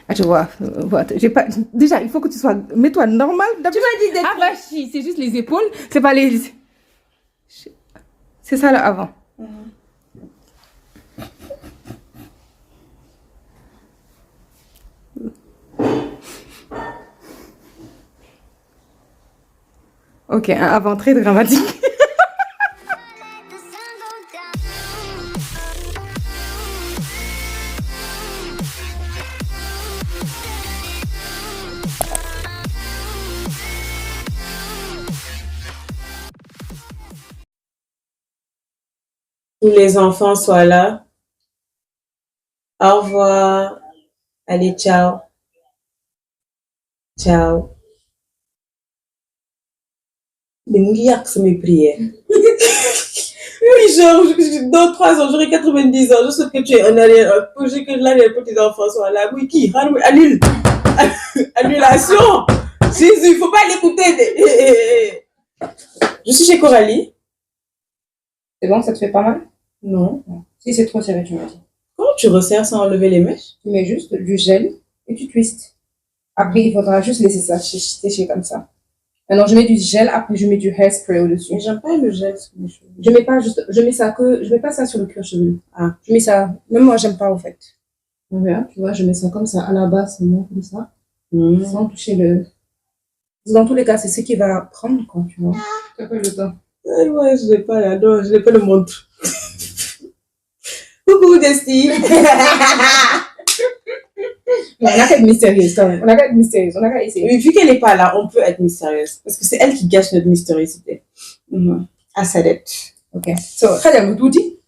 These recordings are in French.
Ah, tu vois, j'ai pas... Déjà, il faut que tu sois... Mets-toi normal. Tu m'as dit d'être... Avachi, c'est juste les épaules, c'est pas les... C'est ça, là, avant. Ok, un avant très dramatique. Tous les enfants soient là. Au revoir. Allez, ciao. Ciao. Mais milliards, c'est mes prières. Oui, genre, dans 3 ans, j'aurai 90 ans. Je souhaite que tu aies un projet que l'arrière-petit-enfant soit là. Oui, qui? Annule. Annulation. Jésus, il faut pas l'écouter. Je suis chez Coralie. C'est bon, ça te fait pas mal? Non. Si c'est trop serré, tu me dis. Comment tu resserres sans enlever les mèches? Tu mets juste du gel et tu twistes. Après, il faudra juste laisser ça sécher comme ça. Maintenant, je mets du gel, après je mets du hairspray au-dessus. Mais j'aime pas le gel sur mes cheveux. Je mets pas ça sur le cuir chevelu. Ah, je mets ça, même moi j'aime pas au fait. Voilà, tu vois, je mets ça comme ça, à la base, seulement comme ça. Sans toucher le... Dans tous les cas, c'est ce qui va prendre, quoi, tu vois. T'as pas le temps. Ouais, je l'ai pas là, non, je l'ai pas le montre. Coucou, Desti. On a qu'à être mystérieuse quand même. On a qu'à être mystérieuse. On a qu'à essayer. Mais vu qu'elle n'est pas là, on peut être mystérieuse. Parce que c'est elle qui gâche notre mystériosité. À sa dette. Ok. So, Khadia me tout dit.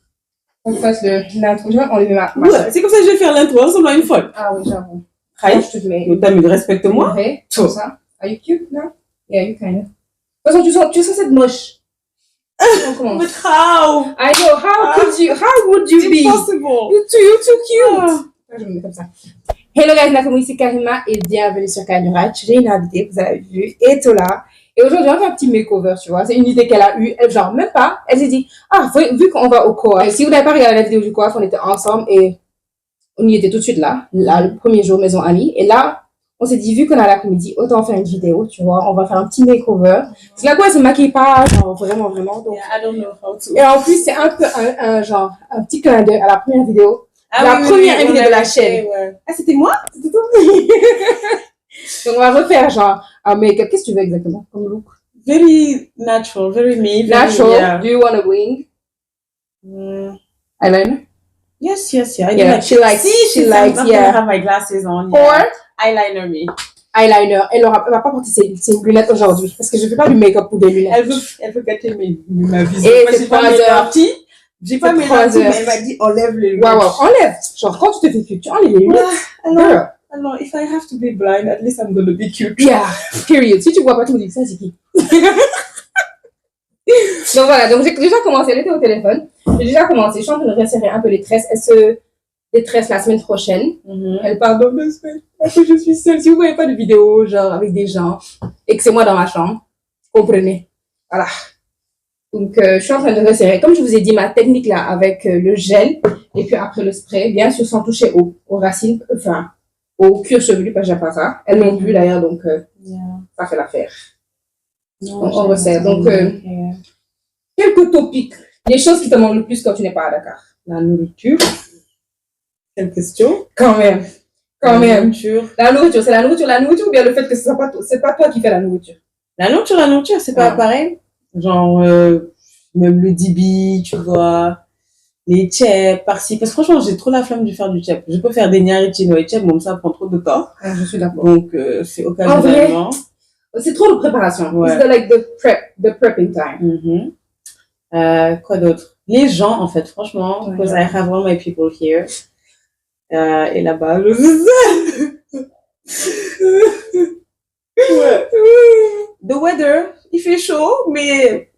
On fasse l'intro. Je vais enlever ma... Ouais, c'est comme ça que je vais faire l'intro. On ressemble à une folle. Ah oui, j'avoue. Khadia, Je te mets. t'as mis respecte-moi. Okay, comme ça. Are you cute now? Yeah, you kind of. De toute façon, tu sens cette moche. But how? I know. How would you be? Impossible. You're too cute. Je me mets comme ça. Hello guys, Nakamou, ici Karima et bienvenue sur Kanurach. J'ai une invitée, vous avez vu, Etola. Et aujourd'hui, on va faire un petit makeover, tu vois. C'est une idée qu'elle a eue, elle, genre, même pas. Elle s'est dit, ah, vu qu'on va au coiffeur. Si vous n'avez pas regardé la vidéo du coiffeur, on était ensemble et on y était tout de suite là, le premier jour, maison Annie. Et là, on s'est dit, vu qu'on a l'après-midi, autant faire une vidéo, tu vois. On va faire un petit makeover. C'est là quoi, elle se maquille pas, genre, vraiment. Donc, Yeah, I don't know how to. Et en plus, c'est un peu un petit clin d'œil à la première vidéo. La oui, première oui, invitée de la chaîne. Ouais. Ah, c'était moi? C'était toi? Donc, on va refaire genre un make-up. Qu'est-ce que tu veux exactement comme look? Very natural, very me. Natural. Yeah. Do you want a wing? Eyeliner? Yes. Yeah. She likes, I have my glasses on. Yeah. Or eyeliner me. Eyeliner. Elle va pas porter ses lunettes aujourd'hui parce que je fais pas du make-up pour des lunettes. Elle veut gâter ma vision. Et c'est 3 heures. J'ai pas mes lentilles, mais elle m'a dit enlève les lunettes. Wow, enlève. Genre, quand tu te fais cute, tu enlèves les lunettes. Alors, if I have to be blind, at least I'm gonna be cute. Yeah, period. Si tu vois pas, tu me dis, ça c'est qui? Donc voilà, donc j'ai déjà commencé, elle était au téléphone. J'ai déjà commencé, je suis en train de resserrer un peu les tresses. Elle se détresse la semaine prochaine. Elle part dans 2 semaines. Parce que je suis seule. Si vous voyez pas de vidéo, genre avec des gens, et que c'est moi dans ma chambre, comprenez. Voilà. Donc, je suis en train de resserrer. Comme je vous ai dit, ma technique là, avec le gel, et puis après le spray, bien sûr, sans toucher aux racines, enfin, au cuir chevelu, parce que j'aime pas ça. Elle non plus d'ailleurs, donc, ça fait l'affaire. Donc, on resserre. Donc, quelques topics. Les choses qui te manquent le plus quand tu n'es pas à Dakar. La nourriture. Quelle question? Quand même. La nourriture, c'est la nourriture ou bien le fait que c'est pas toi qui fais la nourriture? La nourriture, c'est pas pareil. Genre, même le dibi, tu vois, les tchèps, par-ci. Parce que franchement, j'ai trop la flemme de faire du tchèp. Je peux faire des nyarichino et tchèp, mais ça prend trop de temps. Ah, je suis d'accord. Donc, c'est occasionnellement. C'est trop de préparation. Ouais. C'est the prepping time. Quoi d'autre? Les gens, en fait, franchement, because I have all my people here. Et là-bas, ouais. The weather, il fait chaud, mais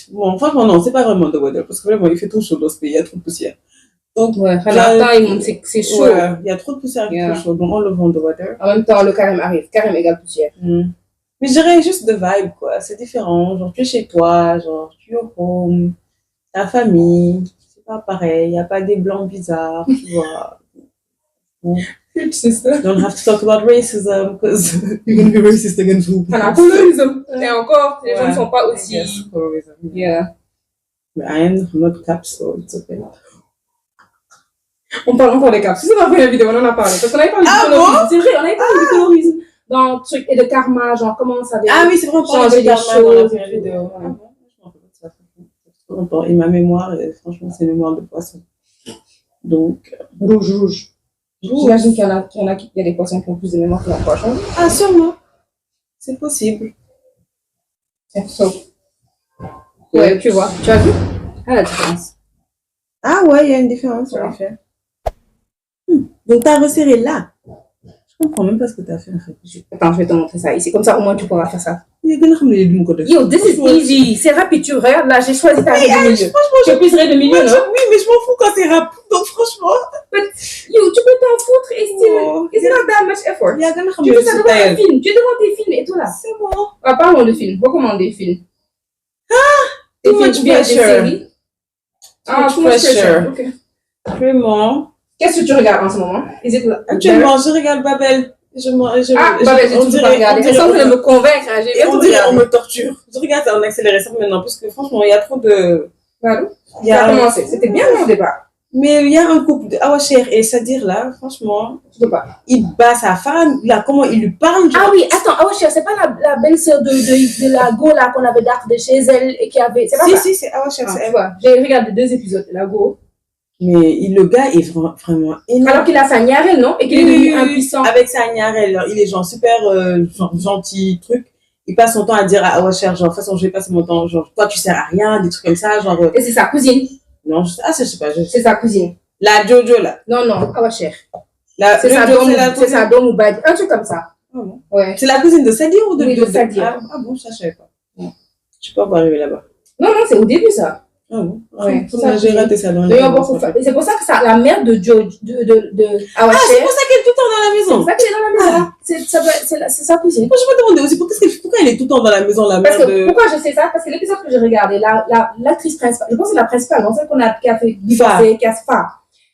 bon, franchement, non, c'est pas vraiment the weather, parce que vraiment, il fait trop chaud dans ce pays, il y a trop de poussière. Donc, c'est chaud. Ouais, il y a trop de poussière, il fait trop chaud, donc on le vend the weather. En même temps, le carême arrive, carême égale poussière. Mais je dirais juste de vibe, quoi, c'est différent, genre tu es chez toi, genre tu es au home, ta famille, c'est pas pareil, il n'y a pas des blancs bizarres, tu vois. sister. Don't have to talk about racism because you're going to be racist against who? Colorism. Et encore, les gens ne sont pas aussi. Yes, colorism. Yeah. But I'm not caps, so it's okay. On parle encore des caps. C'est la première vidéo, on en a parlé. Parce qu'on avait parlé du colorisme. C'est vrai, on avait parlé du colorisme dans le truc et de karma, genre comment ça avait c'est vrai, on parlait de karma dans la première vidéo. Ah bon? Je m'en rappelle pas de ça. Et ma mémoire, franchement, c'est une mémoire de poisson. Donc, rouge. J'imagine qu'il y a des poissons qui ont plus de mémoire que la poisson. Ah, sûrement. C'est possible. Ouais, tu vois. Tu as vu? Ah, la différence. Ah ouais, il y a une différence, en effet. Donc, t'as resserré là. Je comprends même pas ce que t'as fait, en fait. Attends, je vais te montrer ça ici. Comme ça, au moins, tu pourras faire ça. Yo, this is easy. C'est rapide. Tu regardes là, j'ai choisi ta raie de milieu. Tu plus raie de milieu, non? Oui, mais je m'en fous quand c'est rapide. Donc, franchement. Yo, tu peux t'en foutre et still. It's not that much effort. Tu fais ça devant un film. Tu es devant tes films et tout là. C'est bon. Parlons de films. Recommande des films. Des films bien, des séries. Pressure. Ok. Vraiment. Qu'est-ce que tu regardes en ce moment? Actuellement, je regarde Babel. Babel, j'ai toujours pas regardé. C'est ça de me convaincre. On me torture. Je regarde ça en accéléré ça maintenant parce que franchement, il y a trop de. Pardon? Ça a commencé. C'était bien au départ. Mais il y a un couple de Awacher et Sadir là, franchement, je peux pas. Il bat sa femme, là, comment il lui parle. Ah oui, attends, Awacher, c'est pas la belle-sœur de la go là qu'on avait d'art de chez elle et qui avait. C'est pas ça? Si, c'est Awacher, c'est elle. J'ai regardé 2 épisodes de la go. Mais le gars est vraiment énorme. Alors qu'il a sa niarelle, non? Et qu'il est devenu impuissant. Avec sa niarelle, il est genre super gentil, truc. Il passe son temps à dire à Awacher, genre, de toute façon, je vais passer mon temps, genre, toi, tu sers à rien, des trucs comme ça, genre. Et c'est sa cousine. Non, je sais pas. C'est sa cousine. La Jojo, là. Non, Awacher. C'est sa dôme ou Badi. Un truc comme ça. Ah bon? Ouais. C'est la cousine de Sadir ou de Sadir. Ah bon, ça, je savais pas. Ouais. Je sais pas où arriver là-bas. Non, c'est au début, ça. Ah bon? Ouais. J'ai raté ça dans c'est pour ça que la mère de Awacher. Ah, c'est pour ça qu'elle est tout le temps dans la maison. C'est pour ça qu'elle est dans la maison. C'est sa cousine. Moi, je me demandais aussi pourquoi elle est tout le temps dans la maison, la mère de. Pourquoi je sais ça? Parce que l'épisode que j'ai regardé, l'actrice principale, je pense que c'est la principale, donc celle qui a fait divorcer, qui a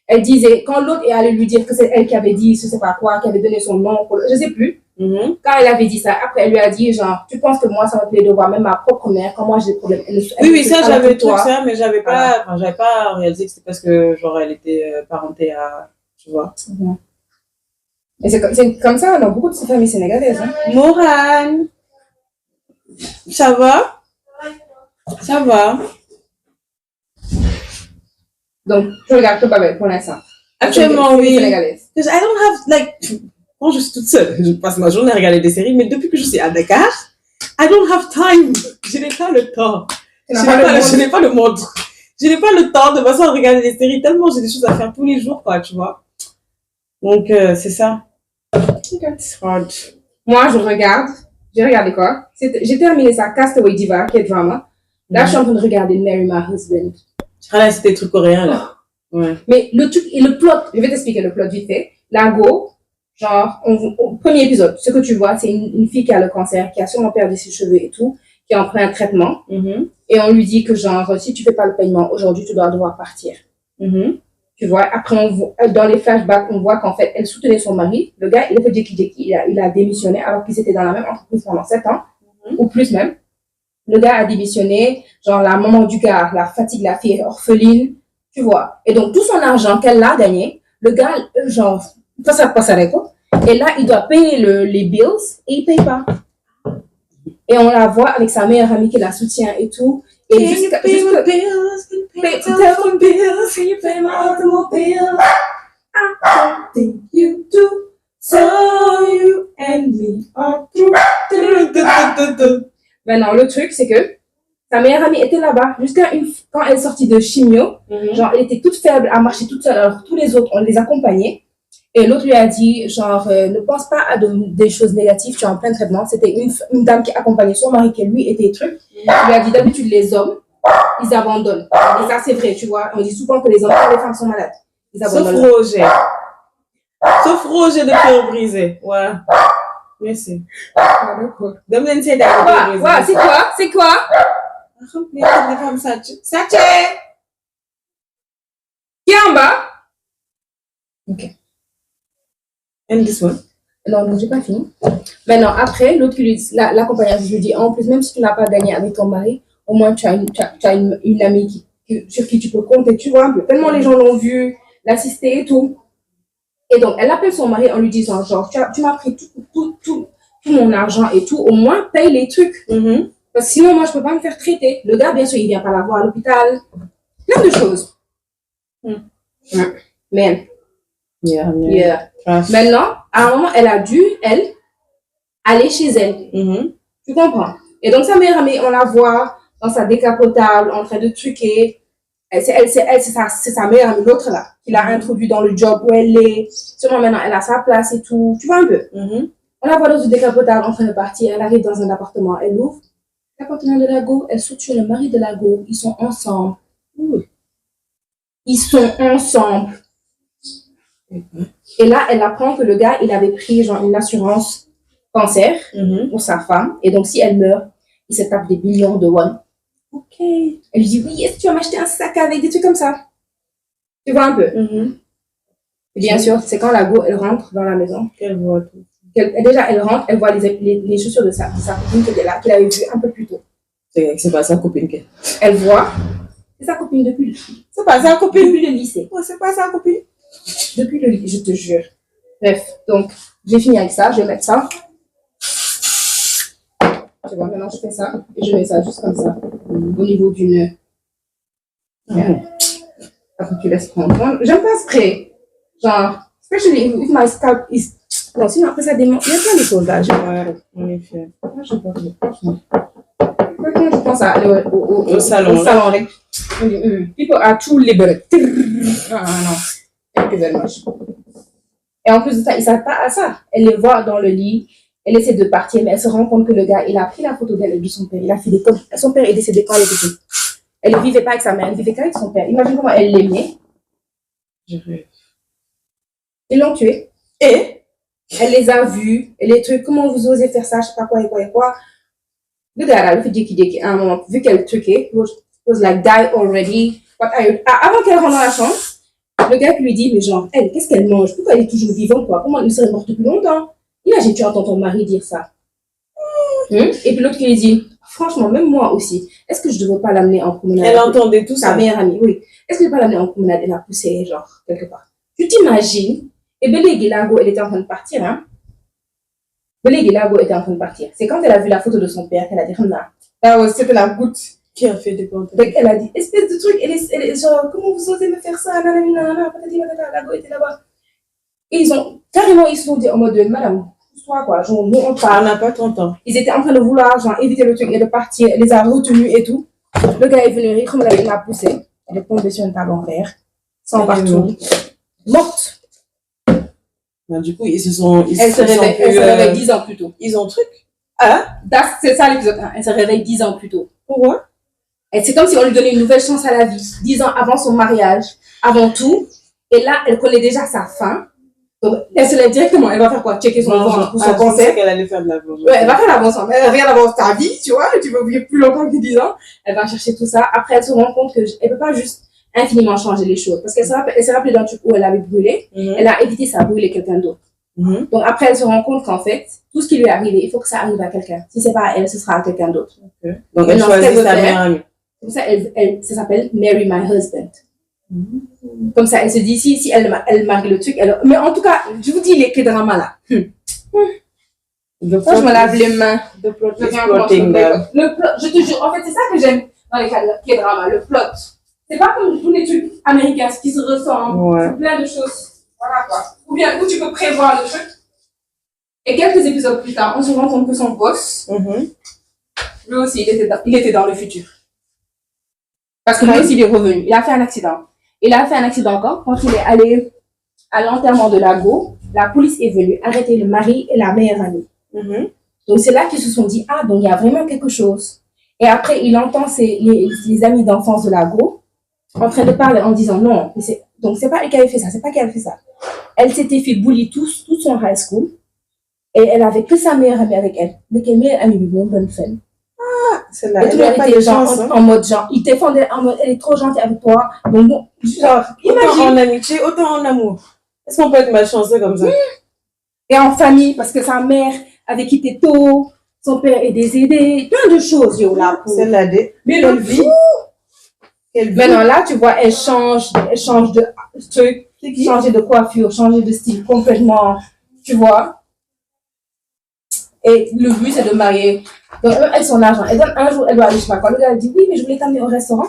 elle disait, quand l'autre est allé lui dire que c'est elle qui avait dit, je sais pas quoi, qui avait donné son nom, je sais plus. Quand elle avait dit ça, après elle lui a dit, genre, tu penses que moi, ça me plaît de voir même ma propre mère, quand moi j'ai des problèmes. Oui, ça j'avais tout ça, mais j'avais pas réalisé que c'était parce que, genre, elle était parentée à, tu vois. Et c'est comme ça dans beaucoup de ces familles sénégalaises. Hein. Morane, ça va? Ça va. Donc, je regarde Babel pour l'instant. Actuellement, oui. Because I don't have, like, quand je suis toute seule, je passe ma journée à regarder des séries, mais depuis que je suis à Dakar, I don't have time. Je n'ai pas le temps. Je n'ai pas le monde. Je n'ai pas le temps de passer à regarder des séries tellement j'ai des choses à faire tous les jours, quoi, tu vois. Donc, c'est ça. It's hard. Moi, j'ai regardé quoi? J'ai terminé ça, Castaway Diva, qui est drama. Là, je suis en train de regarder Marry My Husband. Ah là, c'était des trucs coréens, là. Ouais. Mais le truc, et le plot, je vais t'expliquer le plot vite fait. La go, genre, au premier épisode, ce que tu vois, c'est une fille qui a le cancer, qui a sûrement perdu ses cheveux et tout, qui en prend un traitement. Et on lui dit que, genre, si tu fais pas le paiement aujourd'hui, tu dois devoir partir. Tu vois, après, dans les flashbacks, on voit qu'en fait, elle soutenait son mari. Le gars, il a fait il a démissionné alors qu'ils étaient dans la même entreprise pendant 7 ans, ou plus même. Le gars a démissionné, genre la maman du gars la fatigue, la fille est orpheline, tu vois. Et donc tout son argent qu'elle a gagné, le gars, genre, ça passe avec quoi. Et là, il doit payer les bills et il paye pas. Et on la voit avec sa meilleure amie qui la soutient et tout. Et jusqu'à pay my bills, pay telephone bills, can you pay my automobile? I don't think you do, so you and me are through. Maintenant, le truc, c'est que sa meilleure amie était là-bas jusqu'à quand elle est sortie de chimio. Genre, elle était toute faible, à marcher toute seule. Alors, tous les autres, on les accompagnait. Et l'autre lui a dit, genre, ne pense pas à des choses négatives, tu es en plein traitement. C'était une dame qui accompagnait son mari, qui lui était truc. Il lui a dit, d'habitude, les hommes, ils abandonnent. Et ça, c'est vrai, tu vois. On dit souvent que les hommes, quand les femmes sont malades, ils abandonnent. Sauf Roger de cœur brisé. Ouais. Merci. Don't even say that. Ouais, c'est quoi? C'est quoi? Saché! Qui est en bas? Ok. And this one? Non, donc j'ai pas fini. Maintenant, après, l'autre qui lui dit, l'accompagnante lui dit, en plus, même si tu n'as pas gagné avec ton mari, au moins tu as une amie sur qui tu peux compter, tu vois un peu. Tellement les gens l'ont vu, l'assister et tout. Et donc, elle appelle son mari en lui disant, genre, tu m'as pris tout mon argent et tout, au moins paye les trucs. Parce que sinon, moi, je peux pas me faire traiter. Le gars, bien sûr, il vient pas la voir à l'hôpital. Plein de choses. Mais, yeah. Maintenant, à un moment, elle a dû, aller chez elle. Tu comprends? Et donc, sa meilleure amie, on la voit dans sa décapotable, en train de truquer. C'est sa meilleure amie, l'autre là, qui l'a introduit dans le job où elle est. Sûrement maintenant, elle a sa place et tout. Tu vois un peu? On la voit dans une décapotable en train de partir. Elle arrive dans un appartement. Elle ouvre l'appartement de la go. Elle saute sur le mari de la go. Ils sont ensemble. Ils sont ensemble. Et là, elle apprend que le gars, il avait pris genre une assurance cancer pour sa femme. Et donc, si elle meurt, il se tape des millions de won. Ok. Elle lui dit, oui, est-ce que tu vas m'acheter un sac avec des trucs comme ça? Tu vois un peu? Et bien sûr, c'est quand la go, elle rentre dans la maison. Qu'elle voit tout. Déjà, elle rentre, elle voit les chaussures de sa copine qu'elle avait vue un peu plus tôt. C'est pas sa copine qu'elle. Elle voit. C'est sa copine depuis. C'est pas sa copine. Depuis le lycée. Oh, c'est pas sa copine. Depuis le lycée, je te jure. Bref, donc, j'ai fini avec ça. Je vais mettre ça. Tu vois, maintenant, je fais ça. Et je mets ça juste comme ça. Au niveau d'une. Après, tu laisses prendre. J'aime pas spray. Genre, especially if my scalp is. Non, sinon après ça démonte. Il y a plein de choses là. Ouais, en effet. Moi, je sais pas. Quand je pense à aller au salon. Au salon, like, people are too liberal. Ah non. Thank you very much. Et en plus de ça, ils ne savent pas à ça. Elle les voit dans le lit. Elle essaie de partir, mais elle se rend compte que le gars, il a pris la photo d'elle et de son père. Il a fait des codes. Son père est décédé quand elle était petite. Elle ne vivait pas avec sa mère, elle vivait qu'avec son père. Imagine comment elle l'aimait. Je rêve. Ils l'ont tué. Et elle les a vus. Et les trucs, comment vous osez faire ça, je ne sais pas quoi et quoi et quoi. Le gars, là, le fait qu'il à un moment, vu qu'elle truquait, was like, die already. Avant qu'elle rentre dans la chambre, le gars lui dit, mais genre, elle, qu'est-ce qu'elle mange? Pourquoi elle est toujours vivante, quoi? Comment elle serait morte depuis longtemps? Imagine, tu entends ton mari dire ça. Et puis l'autre qui lui dit, franchement, même moi aussi, est-ce que je ne devrais pas l'amener en promenade? Elle entendait tout ça. Sa meilleure amie, oui. Est-ce que je ne devrais pas l'amener en promenade et la pousser, genre, quelque part? Tu t'imagines? Et Belé Lago, elle était en train de partir, hein? Belé Lago était en train de partir. C'est quand elle a vu la photo de son père qu'elle a dit, c'était la goutte qui a fait des comptes. Elle a dit, espèce de truc, elle est genre, comment vous osez me faire ça? Lago était là-bas. Et carrément, ils se sont dit en mode, madame, pousse-toi, quoi. Genre, nous, on parle. On n'a pas ton temps. Ils étaient en train de vouloir, genre, éviter le truc et de partir. Elle les a retenus et tout. Le gars est venu rire, comme elle l'a poussé. Elle est tombée sur une table en verre, sans partout. Morte. Ben, du coup, elle se réveille 10 ans plus tôt. Ils ont truc. Hein? C'est ça l'épisode 1. Elle se réveille 10 ans plus tôt. Pourquoi? C'est comme si on lui donnait une nouvelle chance à la vie. 10 ans avant son mariage, avant tout. Et là, elle connaît déjà sa fin. Donc, elle se lève directement. Elle va faire quoi? Checker son ventre pour son cancer. Qu'elle allait faire de l'avance. Ouais, elle va faire l'avance. Elle regarde d'abord ta vie, tu vois. Tu veux vivre plus longtemps que 10 ans. Elle va chercher tout ça. Après, elle se rend compte qu'elle ne peut pas juste infiniment changer les choses. Parce qu'elle s'est rappelée d'un truc où elle avait brûlé. Elle a évité ça, brûler quelqu'un d'autre. Donc après, elle se rend compte qu'en fait, tout ce qui lui est arrivé, il faut que ça arrive à quelqu'un. Si c'est pas à elle, ce sera à quelqu'un d'autre. Donc elle choisit sa meilleure amie. C'est pour ça ça s'appelle Marry My Husband. Comme ça, elle se dit, si elle marie le truc, mais en tout cas, je vous dis les K-dramas là. Moi, je me lave les mains. Je te jure, en fait, c'est ça que j'aime dans les K-dramas, le plot. C'est pas comme tous les trucs américains qui se ressemblent. C'est plein de choses. Voilà quoi. Ou bien où tu peux prévoir le truc. Et quelques épisodes plus tard, on se rend compte que son boss, lui aussi, il était dans le futur. Parce que lui aussi, il est revenu. Il a fait un accident. Il a fait un accident encore quand il est allé à l'enterrement de Lago. La police est venue arrêter le mari et la meilleure amie. Donc c'est là qu'ils se sont dit, ah, donc il y a vraiment quelque chose. Et après, il entend les amis d'enfance de Lago en train de parler en disant, non, donc c'est pas elle qui avait fait ça, c'est pas qu'elle avait fait ça. Elle s'était fait bully toute son high school. Et elle avait que sa meilleure amie avec elle. Mais quelle meilleure amie lui bonne femme. Ah, c'est là. Et tout le monde était genre en mode genre, il défendait en mode, elle est trop gentille avec toi. Donc bon, genre, autant en amitié, autant en amour. Est-ce qu'on peut être malchanceux comme ça? Et en famille, parce que sa mère avait quitté tôt, son père est décédé, plein de choses, yo, là. Celle-là, mais le vie. Maintenant, là, tu vois, elle change de truc, changer de coiffure, changer de style complètement, tu vois. Et le but, c'est de marier. Donc, elle, son argent, elle donne un jour, elle doit aller, je sais pas quoi. Le gars, elle dit, oui, mais je voulais t'amener au restaurant.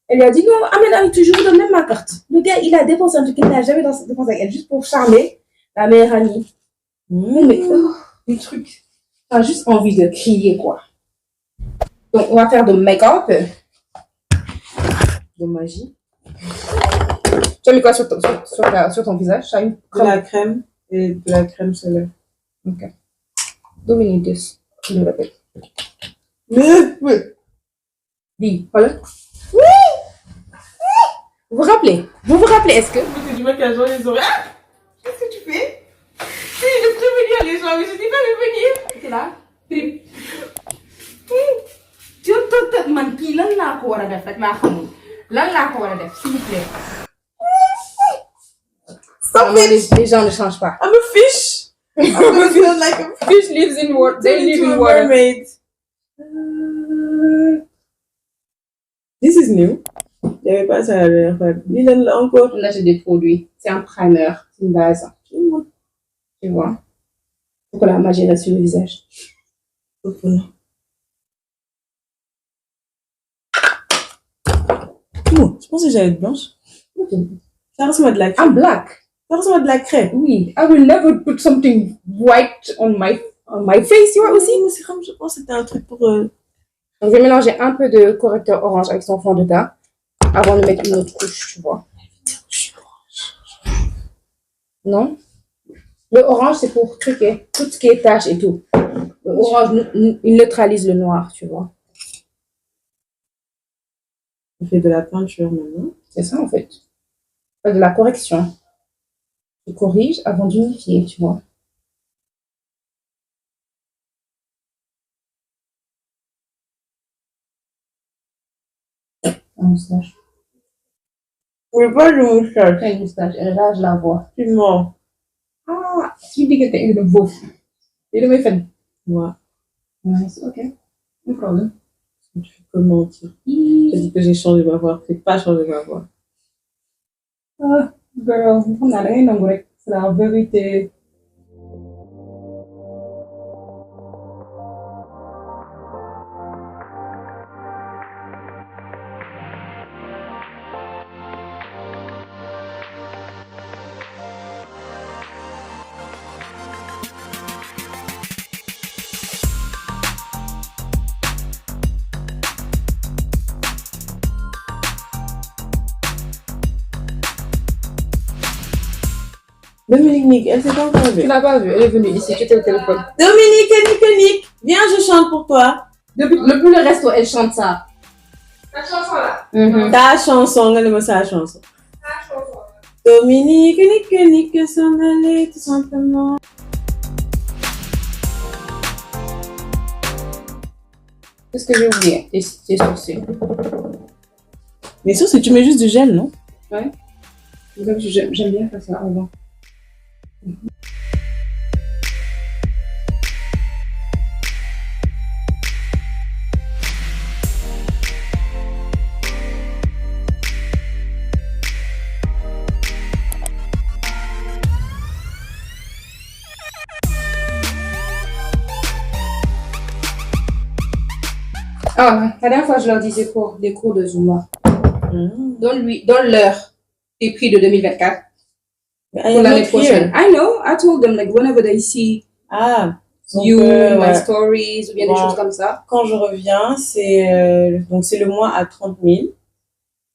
Elle lui a dit, non, amène toujours, donne même ma carte. Le gars, il a dépensé un truc qu'il n'a jamais dépensé avec elle, juste pour charmer la meilleure amie. Mais, des trucs. T'as juste envie de crier, quoi. Donc, on va faire de make-up. De magie. Tu as mis quoi sur ton visage? De la crème et de la crème solaire. Ok. Dominique, je me rappelle. Oui. Dis, voilà. Oui. Vous vous rappelez, est-ce que... Tu vois qu'un jour, ils ont... Ah, qu'est-ce que tu fais? Si, je prévenir les gens, mais je dis pas de venir. T'es là? Tu man kii lan laa ko war a def rek laa xamul lan laa ko war a def s'il vous plaît. Stop it. Les gens ne changent pas. I'm a fish. I'm a feel like a fish lives in water. They live in water. Mermaid. This is new. Il n'y avait pas ça à l'air. Là encore. Là j'ai des produits. C'est un primer, c'est une base. Tu vois. Faut que la magie reste sur le visage. Je pense que j'allais être blanche. Ça ressemble à de la crème. I'm black. Ça ressemble à de la crème. Oui. I will never put something white on my face, tu vois aussi. C'est comme je pense que c'était un truc pour... Donc, je vais mélanger un peu de correcteur orange avec son fond de teint avant de mettre une autre couche, tu vois. Non? Le orange, c'est pour truquer tout ce qui est taches et tout. Le orange, il neutralise le noir, tu vois. On fait de la peinture maintenant. C'est ça, en fait. De la correction. Tu corriges avant d'unifier, tu vois. Un moustache. Oui, pas de moustache. Une moustache. Et là, je la vois. Tu mens. Ah, tu dis que t'es une beauf. Et le méfait. Ouais. Nice, ok. No problem. Tu fais comment mentir. Je dis que j'ai changé ma voix. Je n'ai pas changé ma voix. Ah, girl, on n'a rien à voir. C'est la vérité. Dominique, elle s'est pas encore vue. Tu l'as pas vue, elle est venue ici, tu étais au téléphone. Dominique, viens, je chante pour toi. Depuis le resto, elle chante ça. Ta chanson là. Ta chanson, regarde-moi ça, la chanson. Ta chanson. Dominique, Nique, s'en aller tout simplement. Qu'est-ce que j'ai oublié? Tes sourcils. Mais sourcils, tu mets juste du gel, non? Ouais. J'aime bien faire ça avant. Ah, la dernière fois, je leur disais pour des cours de Zumba. Donne-leur les prix de 2024. Pour l'année prochaine. I know. I told them, like, whenever they see my stories, ou bien des choses comme ça. Quand je reviens, c'est le mois à 30 000.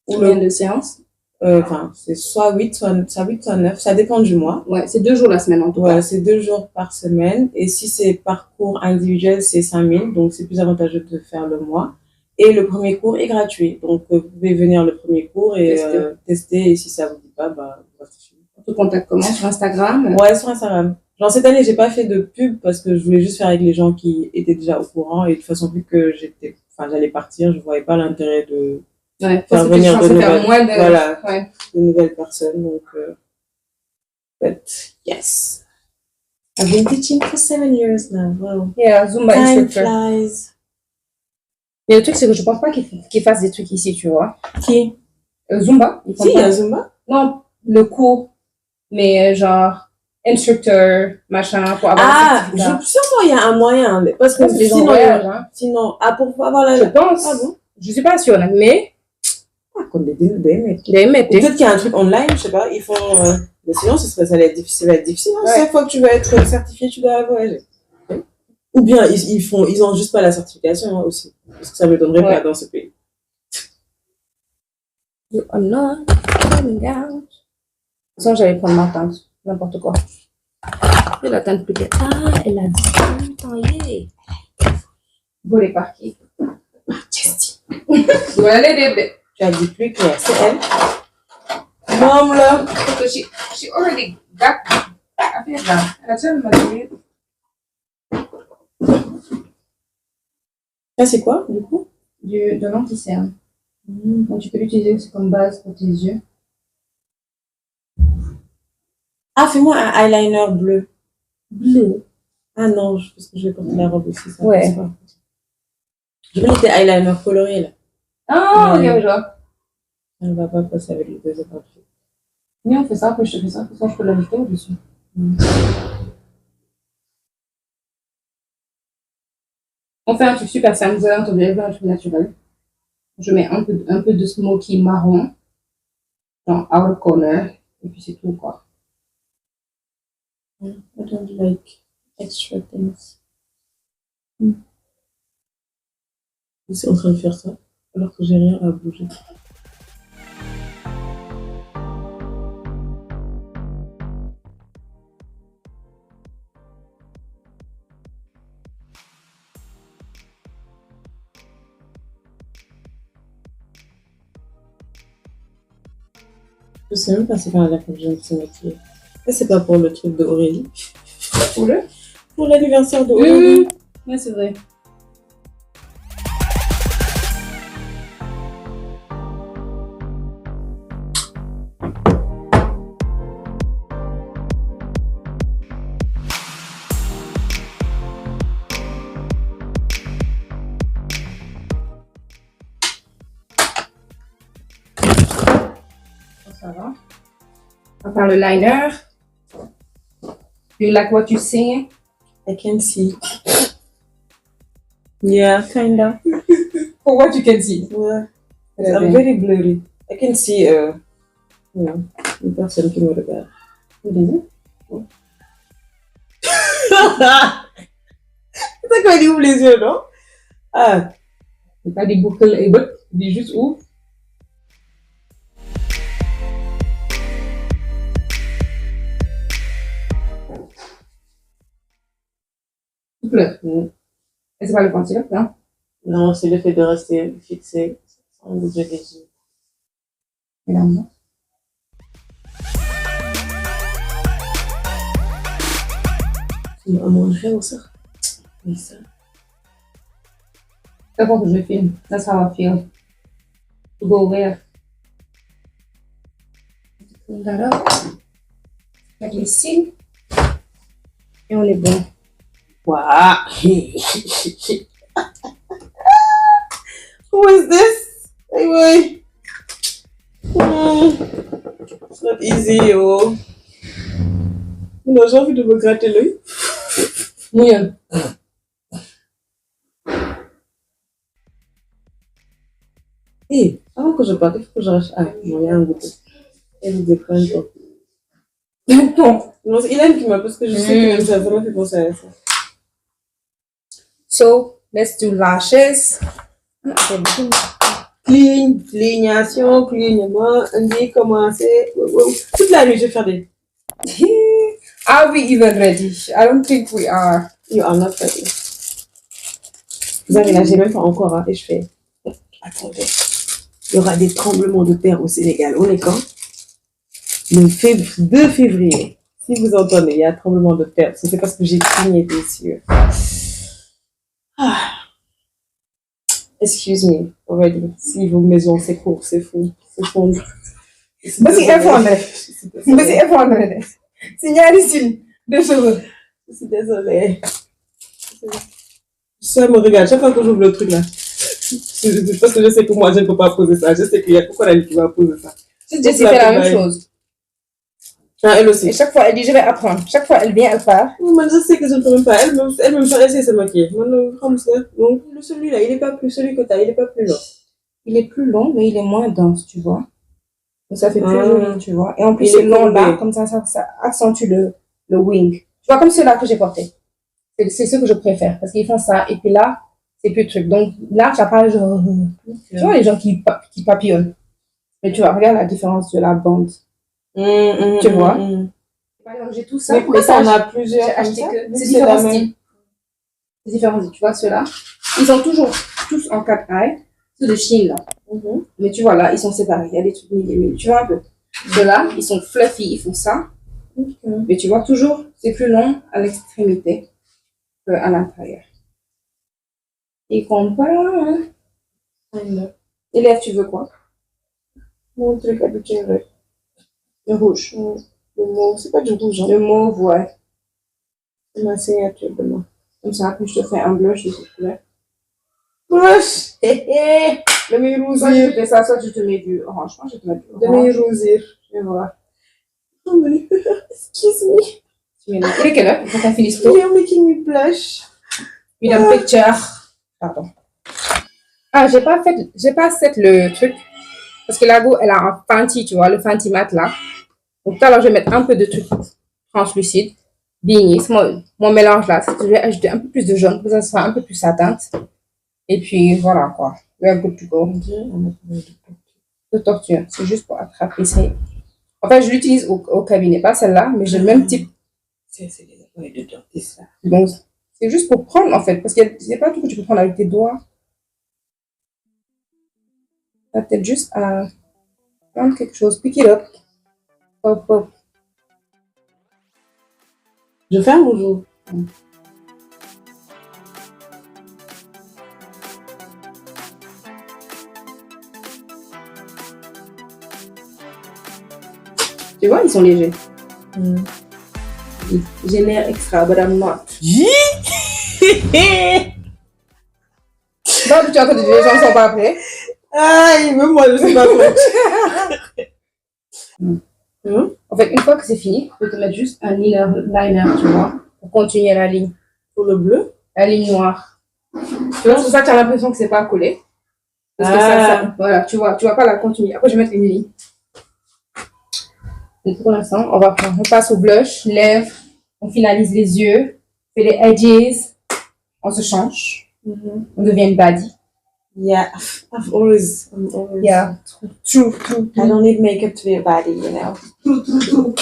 Combien de séances? C'est soit 8, soit 9. Ça dépend du mois. Ouais, c'est 2 jours la semaine en tout cas. Ouais, c'est 2 jours par semaine. Et si c'est par cours individuel, c'est 5 000. Donc, c'est plus avantageux de faire le mois. Et le premier cours est gratuit. Donc, vous pouvez venir le premier cours et tester. Et si ça vous dit pas, on te contacte comment? Sur Instagram? Ouais, sur Instagram. Genre, cette année, j'ai pas fait de pub parce que je voulais juste faire avec les gens qui étaient déjà au courant. Et de toute façon, vu que j'allais partir, je voyais pas l'intérêt de faire venir de nouvelles personnes. Donc, yes. I've been teaching for 7 years now. Wow. Yeah, Zumba Time instructor. flies. Mais le truc, c'est que je pense pas qu'ils fassent des trucs ici, tu vois. Qui? Zumba. Si, il y a Zumba? Non, le cours. Mais genre, instructeur, machin, pour avoir sûrement il y a un moyen. Parce que sinon, voyage, hein. Sinon, pour avoir la... Je pense. Ah bon? Je suis pas sûre, mais... Comme des mecs. Peut-être qu'il y a un truc online, je sais pas, ils font... Mais sinon, ça va être difficile. Hein. Ouais. Chaque fois que tu vas être certifié, tu dois voyager. Ou bien, ils ont juste pas la certification hein, aussi. Parce que ça me donnerait pas dans ce pays. You are not coming out. Sinon, j'allais prendre ma tante. N'importe quoi. Et la tante plus vite. Ah, elle a 18 ans, yeah. Volé par qui? Majesty. Tu vas aller, bébé. Tu as dit plus clair, c'est elle. Maman, là. Because she already got affaire là. Elle a déjà le matériel. Ça, c'est quoi, du coup? De l'anti-cerne. Donc, tu peux l'utiliser aussi comme base pour tes yeux. Ah, fais-moi un eyeliner bleu. Bleu? Ah non, parce que je vais porter la robe aussi. Ça ouais. Je voulais des eyeliners colorés, là. Ah, ok, je vois. Ça ne va pas passer avec les deux autres. Oui, on fait ça, après je te fais ça. Je peux l'ajouter au-dessus. On fait un truc super simple. Vous avez entendu un truc naturel. Je mets un peu de smoky marron dans outer corner. Et puis c'est tout, quoi. I don't like extra things. Je suis en train de faire ça, alors que j'ai rien à bouger. Je sais même pas si par là que je viens de se maquiller. Ça, c'est pas pour le truc d'Aurélie. Pour l'anniversaire d'Aurélie. Ouais, c'est vrai. Ça va. On va faire le liner. You like what you see? I can see. Yeah, kinda. For what you can see? Yeah. I'm very blurry. I can see, une personne qui me regarde. Vas-y. C'est ça qu'on dit ouvre les yeux, non? Ah. C'est pas des boucles et bottes, dis juste ouvre. Souple. Et c'est pas le concealer, non? Non, c'est le fait de rester fixé sans bouger les yeux. Et là, non. Tu m'as mangé ou ça? Oui, ça. D'abord que je filme. That's how I feel. To go where? Clean that up. Avec les cils. Et on est bon. Wow. Who is this? Anyway. It's not easy, oh. Non, j'ai envie de me gratter l'œil. Mouillonne. Et avant que je parte, il faut que je rachète. Ah, non, il y a un goût. Et vous déprendre. Non, il aime qui m'a parce que je sais que ça m'a fait penser à ça. So, let's do lashes. Clignement, on dit commencer. Toute la nuit, je vais faire des. Are we even ready? I don't think we are. You are not ready. Vous avez là, j'ai même pas encore, hein, et je fais. Attendez. Il y aura des tremblements de terre au Sénégal. On est quand? Le 2 février. Si vous entendez, il y a un tremblement de terre. C'est parce que j'ai cligné des yeux. Ah. Excuse me, already. Si vos maisons s'écroulent, c'est fou. C'est fou. Vas-y, effondré. Vas-y, effondré. C'est ñaari cils de cheveux. Je suis désolée. Ça me regarde chaque fois que j'ouvre le truc là. Parce que je sais que moi, je ne peux pas poser ça. Je sais qu'il y a Coralie qui va poser ça. Jessie fait la même chose. Ah, elle aussi. Et chaque fois, elle dit, je vais apprendre. Chaque fois, elle vient, elle part. Moi, je sais que je ne peux même pas. Elle-même, ça essaie de se maquiller. Donc, celui-là, il n'est pas plus, celui que tu as, il n'est pas plus long. Il est plus long, mais il est moins dense, tu vois. Donc, ça fait plus joli, tu vois. Et en plus, c'est long là, comme ça accentue le wing. Tu vois, comme ceux-là que j'ai portés. C'est ceux que je préfère, parce qu'ils font ça. Et puis là, c'est plus truc. Donc là, ça parle genre... Tu vois, les gens qui papillonnent. Mais tu vois, regarde la différence de la bande. Tu vois. Par exemple, j'ai tout ça. Mais pourquoi ça en a plusieurs? J'ai acheté que... C'est différents styles. C'est différents styles. Tu vois, ceux-là, ils sont toujours tous en 4i. Ceux de Chine, là. Mais tu vois, là, ils sont séparés. Il y a des trucs mille. Tu vois un peu. Ceux-là, ils sont fluffy, ils font ça. Mais tu vois, toujours, c'est plus long à l'extrémité qu'à l'intérieur. Ils comptent pas, hein. Élève, tu veux quoi? Mon truc habituel. Le rouge. Le mauve, c'est pas du rouge, hein? Le mauve, ouais. C'est ma signature de moi. Comme ça, puis je te fais un blush de cette couleur. Blush! Le meilleur rosir. Soit je te fais ça, soit je te mets du orange. Moi, je te mets du orange. Le meilleur rosir. Je vais voir. Excuse me. Tu mets là. Il est quelle heure? Il faut qu'on finisse tôt. You're making me blush. Une picture. Pardon. Ah, j'ai pas set le truc. Parce que la go, elle a un Fenty, tu vois, le Fenty mat là. Donc tout à l'heure, je vais mettre un peu de truc translucide. Beanie, c'est mon mélange là. Je vais ajouter un peu plus de jaune pour que ça soit un peu plus sateinte. Et puis voilà quoi. We are good to go. De tortue, c'est juste pour attraper ça. En fait, je l'utilise au cabinet, pas celle-là, mais j'ai le même type. C'est les appareils de dentiste là. Donc, c'est juste pour prendre en fait, parce que c'est pas tout que tu peux prendre avec tes doigts. T'as peut-être juste à prendre quelque chose, pick it up. Hop, hop. Je fais un bonjour. Tu vois, ils sont légers. J'ai l'air extra, but I'm not. Non, tu as encore des gens ne sont pas prêts. Aïe, même moi, je sais pas quoi. En fait, une fois que c'est fini, tu peux te mettre juste un liner, tu vois, pour continuer la ligne. Pour le bleu? La ligne noire. Tu vois, c'est pour ça que tu as l'impression que c'est pas collé. Parce que ça, voilà, tu vois pas la continuer. Après, je vais mettre une ligne. Et pour l'instant, on passe au blush, lèvres, on finalise les yeux, fait les edges, on se change, on devient une baddie. Yeah, I'm always. Yeah, true. I don't need makeup to be a baddie, you know. True.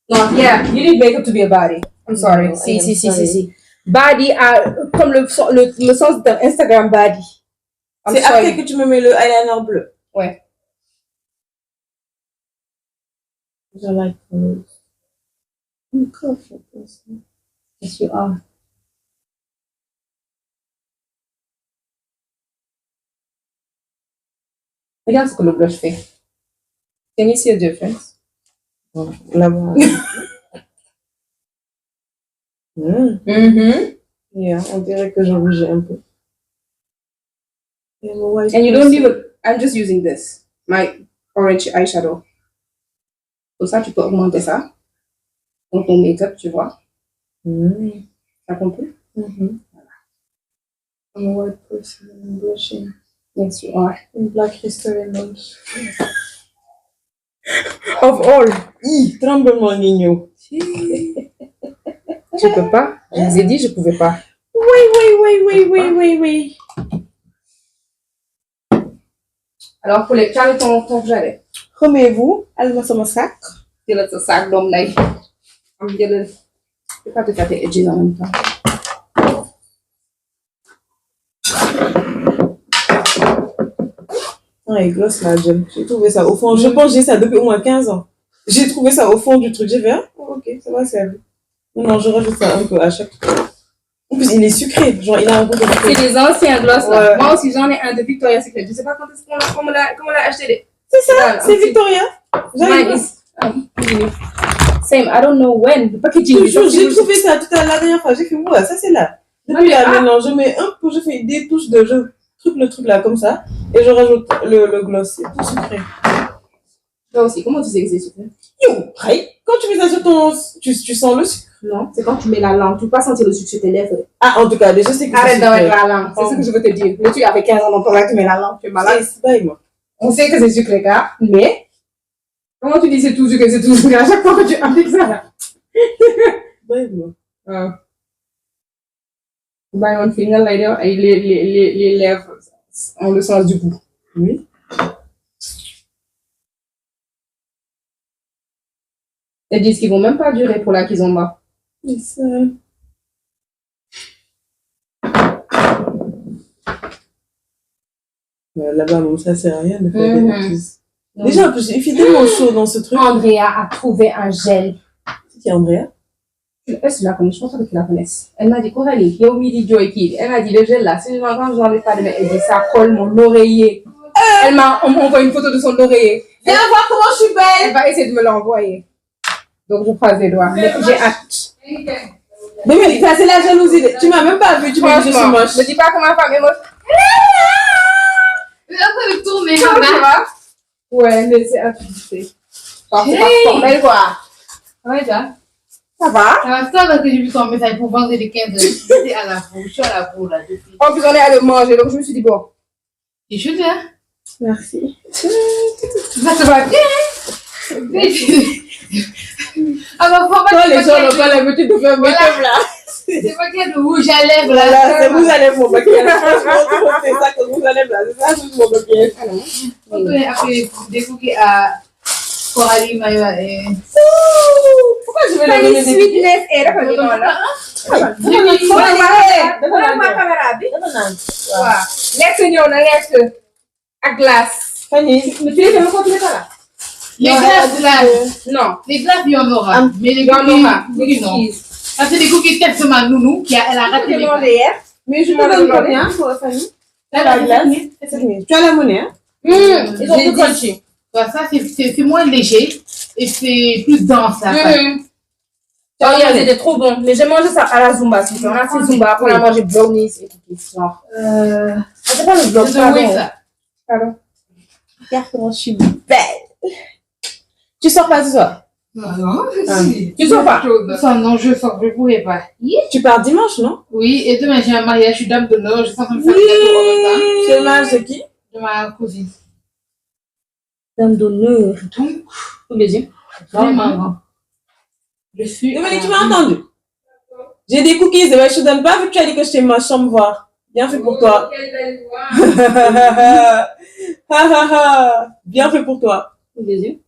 No, yeah, you need makeup to be a baddie. I'm sorry. No, Si. Baddie, comme le sens de Instagram baddie. C'est après que tu me mets le eyeliner bleu. Ouais. I like colors. I'm colorful person. Yes, you are. Regarde ce que le blush fait. Can you see a difference? Là-bas. Yeah, on dirait que j'en bougeais un peu. And you don't even... I'm just using this. My orange eyeshadow. Pour ça, tu peux augmenter ça. Dans ton make-up, tu vois. Ça compris? Voilà. I'm a white person and I'm blushing. Yes, you are. In Black History Month. Of all. Tremblement Nino. Tu peux pas? Je vous ai dit, je pouvais pas. Oui. Alors, pour les carrés, ton rouge à lèvres. Remets-vous, elle va sur mon sac. C'est le sac d'homme là. Je vais pas te faire tes edges en même temps. Ouais, gloss là, j'ai trouvé ça au fond. Je pense que j'ai ça depuis au moins 15 ans. J'ai trouvé ça au fond du truc. J'ai fait, ok, ça va servir. Non, je rajoute ça un peu à chaque fois. En plus, il est sucré. Genre, il a un goût de sucré. C'est des anciens gloss là. Moi aussi, j'en ai un de Victoria's Secret. Je sais pas quand est-ce qu'on l'a acheté. C'est ça, c'est Victoria. Mine is Same, I don't know when. Le packaging. J'ai trouvé ça tout à la dernière fois. J'ai fait, ouais, ça c'est là. Depuis là, maintenant, je mets un peu, je fais des touches de, je truc le truc là comme ça, et je rajoute le gloss. C'est tout sucré. Toi aussi, comment tu sais que c'est sucré? Yo, quand tu mets ça sur ton, tu sens le sucre? Non, c'est quand tu mets la langue. Tu peux pas sentir le sucre sur tes lèvres. Ah, en tout cas, déjà, c'est que arrête d'en mettre la langue. C'est ce que je veux te dire. Le truc avec 15 ans dans ton lac, tu mets la langue. Tu es malade. C'est pas moi. On sait que c'est sucré, gars, mais comment tu dis c'est tout sucré, c'est tout sucré à chaque fois que tu appliques ça là? Pas moi. Byron Finger Lighter et les lèvres ont le sens du goût. Oui. Ils disent qu'ils vont même pas durer pour la kizomba. Mais ça. Là-bas, bon, ça sert à rien de faire des bêtises. Déjà, en plus, il fait tellement chaud dans ce truc. Andrea a trouvé un gel. C'est qui, Andrea? Est-ce que tu la connais? Je pense pas que tu la connaisses. Elle m'a dit, Coralie, il y a Oumi Joy Kid. Elle m'a dit, le gel là, si je m'entends, je n'enlève pas de mettre. Elle dit, ça colle mon oreiller. Elle m'a envoyé une photo de son oreiller. Viens voir comment je suis belle. Elle va essayer de me l'envoyer. Donc, je croise les doigts. Mais j'ai hâte. Mais ça, c'est la jalousie. Tu m'as même pas vu, tu m'as dit, je suis moche. Ne dis pas que ma femme est moche. Mais après, le tourner, ça va? Ouais, mais c'est un truc. C'est pas formel, quoi. Ouais, ça. Ça va? Ça va, ça, parce que j'ai vu ton message pour vendre les 15 heures. J'étais à la peau, je suis à la peau, là, depuis. En plus, on est allé manger, donc je me suis dit, bon. C'est chouette, hein? Merci. Ça te va bien? Alors, faut pas les gens n'ont pas l'habitude de faire make-up, là. C'est pas qu'il y a de rouge à lèvres, là. Voilà, c'est vous allez mon maquillage. Franchement, c'est ça que vous allez là. C'est ça, c'est mon maquillage. On peut appeler des cookies à Coralie, Maïwa et... Pourquoi je vais leur donner des sweetness et la famille, là. Lekk ñëw na lekk ak glace. Fanny, mais tu les fais encore ça là? Les glaces, là. Non. Les glaces, il y en aura. Mais les cookies, non. Ça, c'est des cookies test ma nounou elle a raté les glaces. Mais je te donne combien pour Fanny? La glace. Tu as la monnaie, hein? Ils sont plus crunchy. Ça, c'est moins léger et c'est plus dense, là. C'était trop bon. Mais j'ai mangé ça à la Zumba. On a fait Zumba, après on a mangé brownies et tout. Genre. C'est pas le brownies. Pardon. Regarde comment je suis belle. Tu sors pas ce soir? Non, tu sors pas? Non, je sors, je pourrais pas. Tu pars dimanche, non? Oui, et demain j'ai un mariage, je suis dame d'honneur, je suis en train de faire le gâteau en même temps. C'est le mariage de qui? De ma cousine. Dame d'honneur. Donc, tous les yeux. Vraiment. Je suis. Dominique, tu m'as entendu? J'ai des cookies, mais je te donne pas vu que tu as dit que je t'ai ma chambre voir. Bien fait pour toi. Bien fait pour toi. Tous les yeux.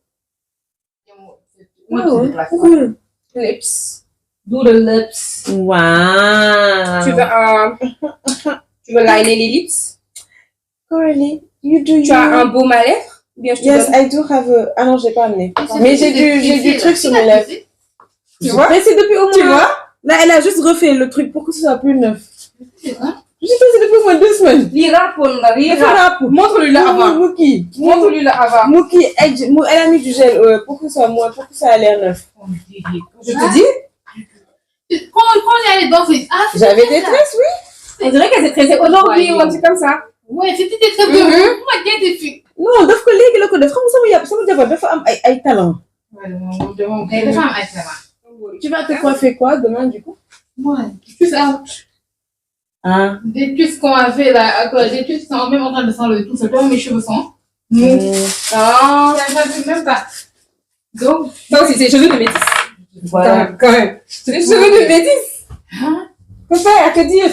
Lips. Do the lips. Wow. Tu veux liner les lips? Coralie, you do you. Tu as un baume à lèvres? Bien, je te yes, donne. I do have a... Ah non, j'ai pas amené. Mais j'ai du truc sur mes lèvres. Tu vois? Mais c'est depuis au moins... Tu vois? Là, elle a juste refait le truc pour que ce soit plus neuf. J'ai fait ça depuis au moins 2 semaines. Lira pour montre-lui là avant. Mouki. Montre-lui là avant. Mouki, elle a mis du gel pour que ce soit moins, pour que ça a l'air neuf. Je te dis? Quand on est allé dans ces... Ah, j'avais des tresses, oui. On dirait qu'elle s'est tressée aujourd'hui ou un truc comme ça. Ouais, c'était des tresses de vous. Moi, j'ai des filles. Non, daf ko léegi la ko def xam nga sama jabar dafa am ay talent. Tu vas te coiffer quoi demain du coup? Ouais, plus out. Ah. Des puces qu'on a fait là, des puces qui sont même en train de s'enlever tout seul, comme mes cheveux sont. Ah. J'avais même pas. Donc. Non, c'est cheveux de métis. Voilà. Quand même. C'est des cheveux de métis. Hein? Faut faire, à te dire.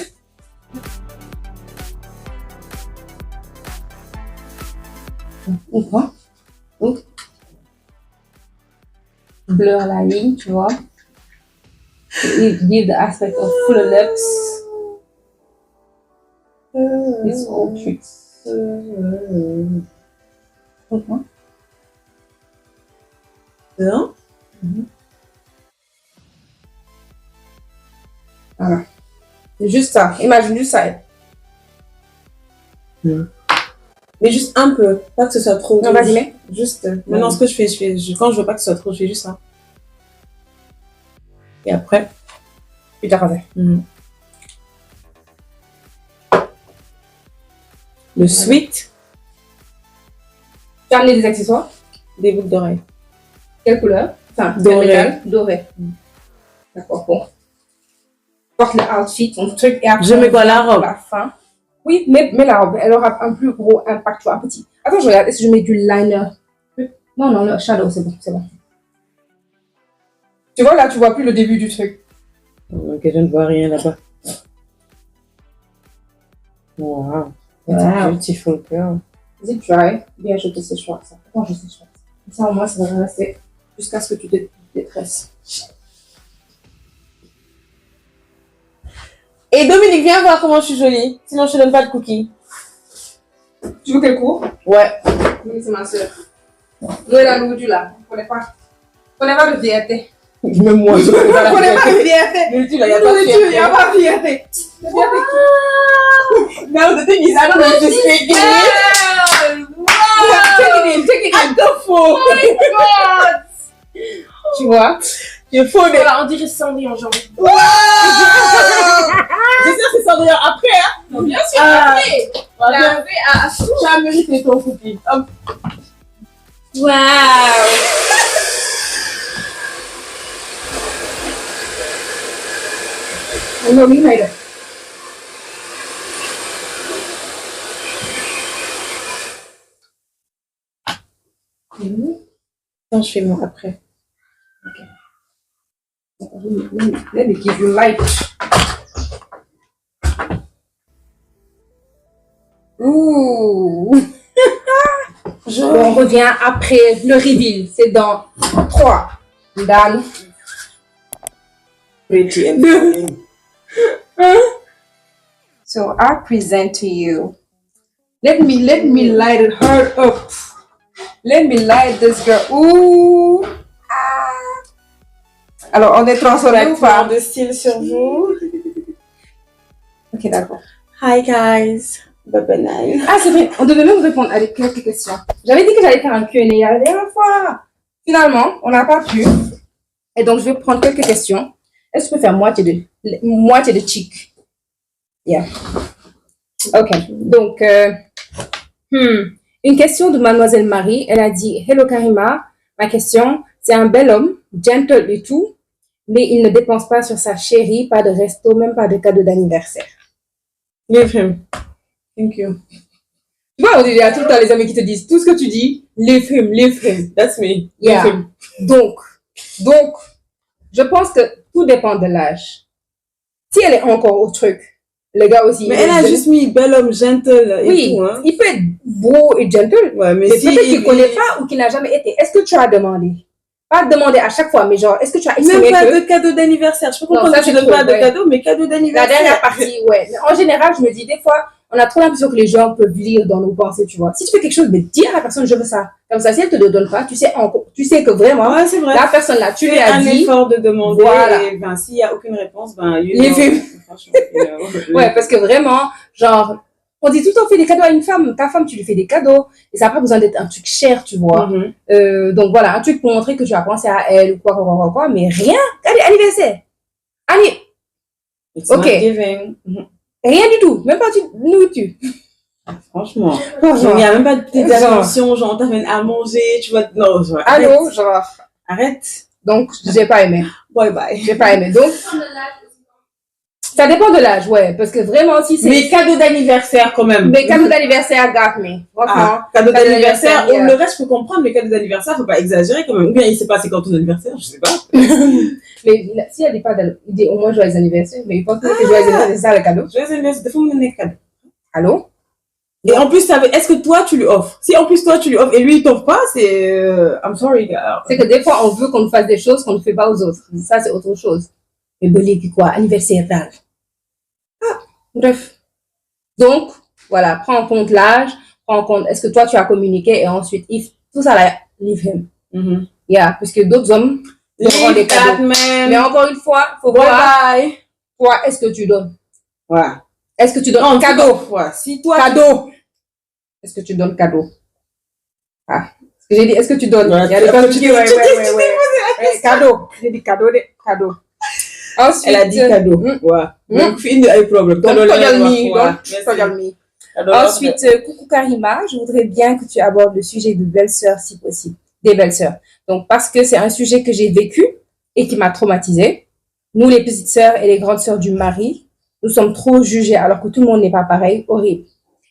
Ou quoi? Blur la ligne, tu vois. Give the aspect of full lips. It's all tricks. Pourquoi? Non? Voilà. C'est juste ça. Imagine juste ça. Mais juste un peu, pas que ce soit trop. Non, vas-y, mets. Juste. Maintenant, ce que je fais, quand je veux pas que ce soit trop, je fais juste ça. Et après, tu t'as rasé. Le sweet. Tu as amené des accessoires? Des boucles d'oreilles. Quelle couleur? Enfin, doré. Doré. D'accord, bon. Porte le outfit, ton truc, et après, je mets quoi, la robe? La fin. Oui, mais la robe, elle aura un plus gros impact, tu vois, un petit. Attends, je regarde, est-ce que je mets du liner? Non, le shadow, c'est bon. Tu vois, là, tu vois plus le début du truc. Ok, je ne vois rien là-bas. Wow. C'est beautiful girl. Vas-y, try. Bien, je te séchoir ça. Attends, je séchoir ça. Ça, au moins, ça va rester jusqu'à ce que tu te détresses. Et Dominique, viens voir comment je suis jolie. Sinon, je te donne pas de cookies. Tu veux qu'elle court? Ouais. Oui, c'est ma soeur. Nous, elle a l'oudu là. On connaît pas de fierté. Même moi, je connais pas de fierté. Il n'y a pas de fierté. Il n'y a pas de fierté. No, the thing is, I don't know if just faking it. Wow. Take it in. Oh my God. Tu vois? Tu faux. Voilà, on dirait Cendrillon, genre. Wow. J'espère que c'est Cendrillon après, hein? Non, bien sûr, après. Après, tu as mérité ton cookie. Hop. Wow. No, we made it. Non, je fais moi après. Okay. Let me give you light. Ouh. On revient après le reveal. C'est dans 3. Dan. Pretty and fine. So I present to you. Let me light her up. Let me light this girl. Ouh. Ah. Alors, on est transformé ou pas? De style sur vous. Ok, d'accord. Hi guys. Bye. Ah, c'est vrai. On devait même répondre à quelques questions. J'avais dit que j'allais faire un Q&A la dernière fois. Finalement, on n'a pas pu. Et donc, je vais prendre quelques questions. Est-ce que tu peux faire moitié de cheek? Yeah. Ok. Donc, une question de Mademoiselle Marie. Elle a dit, Hello Karima, ma question, c'est un bel homme, gentle et tout, mais il ne dépense pas sur sa chérie, pas de resto, même pas de cadeau d'anniversaire. Leave him. Thank you. Tu vois, il y a tout le temps les amis qui te disent tout ce que tu dis, leave him. That's me. Yeah. Leave him. Donc, je pense que tout dépend de l'âge. Si elle est encore au truc, le gars aussi. Mais elle a juste mis bel homme, gentle et tout. Hein. Il peut être beau et gentle, ouais, mais si peut-être qu'il ne connaît pas ou qu'il n'a jamais été. Est-ce que tu as demandé? Pas demander à chaque fois, mais genre, est-ce que tu as exprimé même pas de cadeau d'anniversaire. Je peux comprendre que tu ne donnes pas de cadeau, mais cadeau d'anniversaire. La dernière partie, ouais. Mais en général, je me dis, des fois, on a trop l'impression que les gens peuvent lire dans nos pensées, tu vois. Si tu fais quelque chose, mais dis à la personne, je veux ça. Comme ça, si elle te le donne pas, tu sais que vraiment, ouais, c'est vrai. la personne là, tu lui as dit. Un effort de demander. Voilà. Et ben, s'il n'y a aucune réponse, ben, ouais, parce que vraiment, genre, on dit tout le temps, fais des cadeaux à une femme. Ta femme, tu lui fais des cadeaux. Et ça n'a pas besoin d'être un truc cher, tu vois. Donc voilà, un truc pour montrer que tu as pensé à elle ou quoi, mais rien. Allez, anniversaire. Allez. Ok. Rien du tout. Même pas de nourriture. Franchement. Il n'y a même pas de petites attentions, genre, on t'amène à manger, tu vois. Non, genre. Allô, genre. Arrête. Donc, j'ai pas aimé. Bye. J'ai pas aimé. Donc. Ça dépend de l'âge, ouais, parce que vraiment, si c'est... Mais cadeau d'anniversaire, quand même. Mais cadeau d'anniversaire, got me. Cadeau d'anniversaire, le reste, je peux comprendre, mais cadeau d'anniversaire, faut pas exagérer, quand même. Ou bien, il s'est passé quand ton anniversaire, je sais pas. Mais si elle dit pas, il dit au moins joyeux anniversaire, mais il pense que joyeux anniversaire, c'est ça le cadeau. Joyeux anniversaire, des fois, on me donne cadeau. Allô? Et en plus, est-ce que toi, tu lui offres? Si en plus, toi, tu lui offres et lui, il t'offre pas, c'est... I'm sorry. C'est que des fois, on veut qu'on nous fasse des choses qu'on ne fait pas aux autres. Ça, c'est autre chose. Mais belé, quoi, anniversaire, là. Bref. Donc, voilà, prends en compte l'âge, prends en compte est-ce que toi tu as communiqué et ensuite, tout ça là, leave him. Yeah, parce que d'autres hommes donneront des cadeaux. Mais encore une fois, faut voir. Toi, est-ce que tu donnes? Ouais. Est-ce que tu donnes cadeau? Si toi. Cadeau. Est-ce que tu donnes cadeau? Ah. Ce que j'ai dit, est-ce que tu donnes? Il y a des personnes qui disent, ouais. Cadeau. J'ai dit cadeau. Ensuite, elle a dit cadeau. Donc, fini de problème. Ensuite, coucou Karima, je voudrais bien que tu abordes le sujet de belle-sœur si possible, des belles-sœurs. Donc, parce que c'est un sujet que j'ai vécu et qui m'a traumatisée. Nous, les petites sœurs et les grandes sœurs du mari, nous sommes trop jugées alors que tout le monde n'est pas pareil, horrible.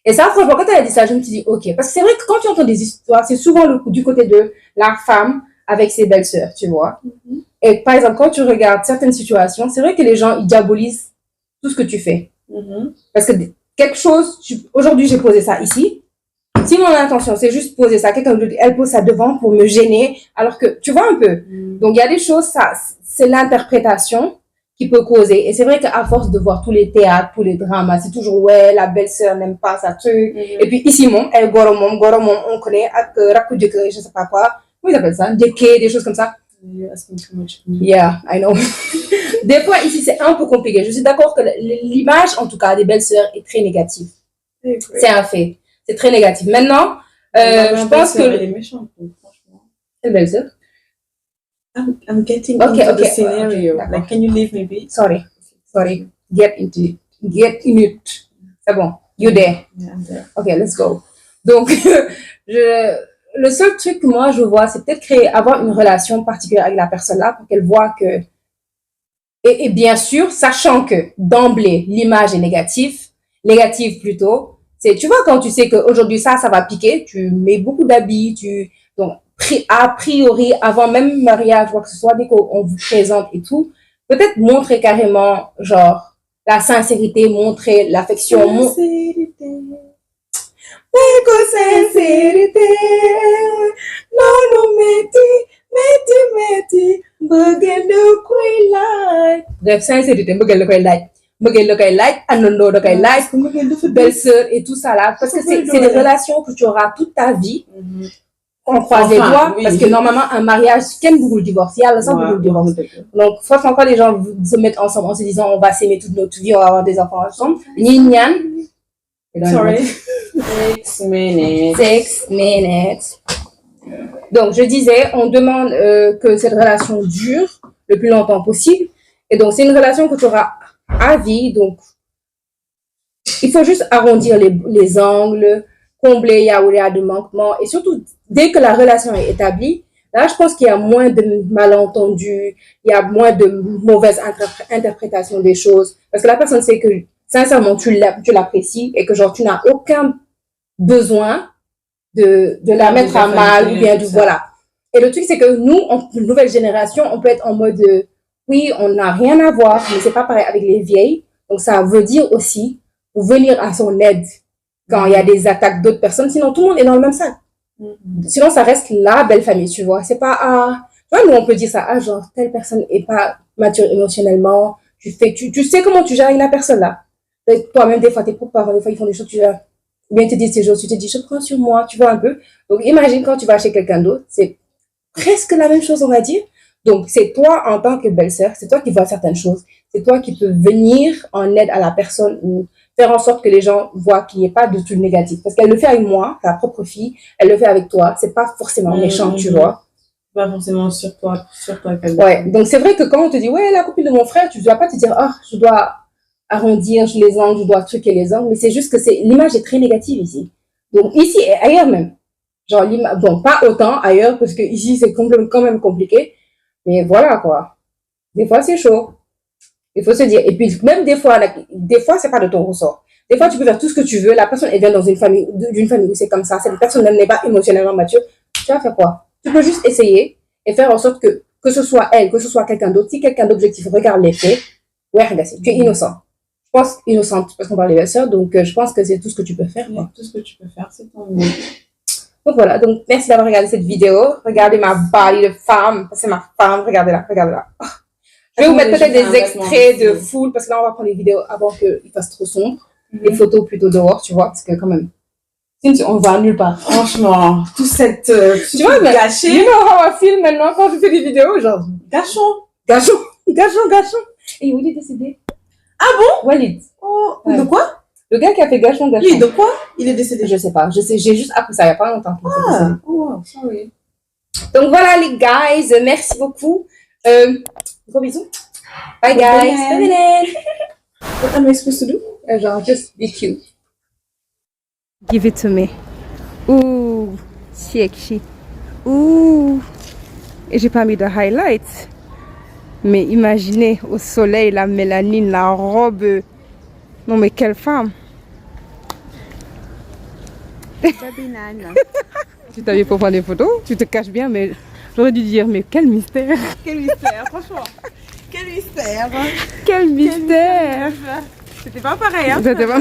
Et ça, franchement, quand elle a dit ça, je me suis dit, ok. Parce que c'est vrai que quand tu entends des histoires, c'est souvent du côté de la femme avec ses belles-sœurs, tu vois. Et par exemple, quand tu regardes certaines situations, c'est vrai que les gens, ils diabolisent tout ce que tu fais. Parce que quelque chose, aujourd'hui, j'ai posé ça ici. Si mon intention, c'est juste poser ça, quelqu'un d'autre, elle pose ça devant pour me gêner, alors que, tu vois un peu. Donc, il y a des choses, ça, c'est l'interprétation qui peut causer. Et c'est vrai qu'à force de voir tous les théâtres, tous les dramas, c'est toujours, ouais, la belle-sœur n'aime pas sa truc. Et puis ici, elle goromom, on connaît, rakou je sais pas quoi. Comment ils appellent ça? Des choses comme ça. Yeah, I know. Des fois, ici, c'est un peu compliqué. Je suis d'accord que l'image, en tout cas, des belles-sœurs est très négative. C'est un fait. C'est très négatif. Maintenant, je pense que... Elle est méchante, franchement. C'est belle-sœur? I'm getting into the scenario. Like, can you leave me be? Sorry. Get in it. C'est bon. You're there. Yeah, I'm there. Okay, let's go. Donc, le seul truc que moi je vois, c'est peut-être avoir une relation particulière avec la personne là pour qu'elle voit que, et bien sûr, sachant que d'emblée, l'image est négative plutôt, c'est, tu vois, quand tu sais qu'aujourd'hui ça va piquer, tu mets beaucoup d'habits, donc, a priori, avant même mariage, quoi que ce soit, dès qu'on vous présente et tout, peut-être montrer carrément, genre, la sincérité, montrer l'affection. Sincérité. Non, metti, bref, sincérité, belle-sœur et tout ça là, parce que c'est des relations que tu auras toute ta vie. On croise les doigts, parce que normalement, un mariage, quel vous le divorce, il y a le sens de le divorce. Donc, franchement, quand les gens se mettent ensemble en se disant, on va s'aimer toute notre vie, on va avoir des enfants ensemble, Sorry. 6 minutes. Donc, je disais, on demande que cette relation dure le plus longtemps possible. Et donc, c'est une relation que tu auras à vie. Donc, il faut juste arrondir les angles, combler il y a de manquements. Et surtout, dès que la relation est établie, là, je pense qu'il y a moins de malentendus, il y a moins de mauvaises interprétations des choses. Parce que la personne sait que, sincèrement, tu l'apprécies et que, genre, tu n'as aucun besoin de la mettre à mal ou bien voilà. Et le truc, c'est que nous, une nouvelle génération, on peut être en mode, oui, on n'a rien à voir, mais c'est pas pareil avec les vieilles. Donc, ça veut dire aussi, pour venir à son aide quand il y a des attaques d'autres personnes. Sinon, tout le monde est dans le même sac. Sinon, ça reste la belle famille, tu vois. C'est pas, tu vois, nous, on peut dire ça, genre, telle personne est pas mature émotionnellement. Tu sais comment tu gères avec la personne, là. Toi-même, des fois, tes propres parents, des fois, ils font des choses, ou bien ils te disent ces choses, tu te dis, je prends sur moi, tu vois un peu. Donc, imagine quand tu vas chez quelqu'un d'autre, c'est presque la même chose, on va dire. Donc, c'est toi, en tant que belle-sœur, c'est toi qui vois certaines choses. C'est toi qui peux venir en aide à la personne ou faire en sorte que les gens voient qu'il n'y ait pas de tout négatif. Parce qu'elle le fait avec moi, ta propre fille, elle le fait avec toi. C'est pas forcément méchant, tu vois. Pas forcément sur toi. Ouais, donc c'est vrai que quand on te dit, ouais, la copine de mon frère, tu ne dois pas te dire, oh, je dois arrondir les angles, je dois truquer les angles, mais c'est juste que l'image est très négative ici. Donc ici et ailleurs même. Genre, bon, pas autant ailleurs, parce que ici c'est quand même compliqué, mais voilà quoi. Des fois c'est chaud. Il faut se dire, et puis même des fois c'est pas de ton ressort. Des fois tu peux faire tout ce que tu veux, la personne elle vient dans d'une famille où c'est comme ça, cette personne n'est pas émotionnellement mature, tu vas faire quoi? Tu peux juste essayer et faire en sorte que ce soit elle, que ce soit quelqu'un d'autre, si quelqu'un d'objectif regarde les faits, ouais, regarde, tu es innocent. Je pense innocente parce qu'on parle des belles-sœurs, donc je pense que c'est tout ce que tu peux faire. Quoi. Tout ce que tu peux faire, c'est ton mieux. Donc voilà, donc merci d'avoir regardé cette vidéo. Regardez ma body de femme, c'est ma femme, regardez-la. Je vais vous mettre peut-être des extraits de foule parce que là on va prendre les vidéos avant qu'il fasse trop sombre. Les photos plutôt dehors, tu vois, parce que quand même, on va nulle part. Franchement, toute cette tu vois, gâché. You know how I feel maintenant quand je fais des vidéos, genre gâchon. Et Walid est décédé. Ah bon? Walid. Oh, de quoi? Le gars qui a fait gâchon. Lui, de quoi? Il est décédé? Je sais pas. J'ai juste appris ça il y a pas longtemps. Oh, sorry. Donc voilà les guys, merci beaucoup. Gros bisous. Bye guys. What am I supposed to do? Genre, just be cute. Give it to me. Ouh, sexy. Ouh. Et j'ai pas mis de highlights. Mais imaginez, au soleil, la mélanine, la robe. Non mais quelle femme. Tu t'avais pour prendre des photos, tu te caches bien, mais j'aurais dû dire, mais quel mystère. Quel mystère, franchement. Quel mystère. Quel mystère. C'était pas pareil, hein. C'était pas...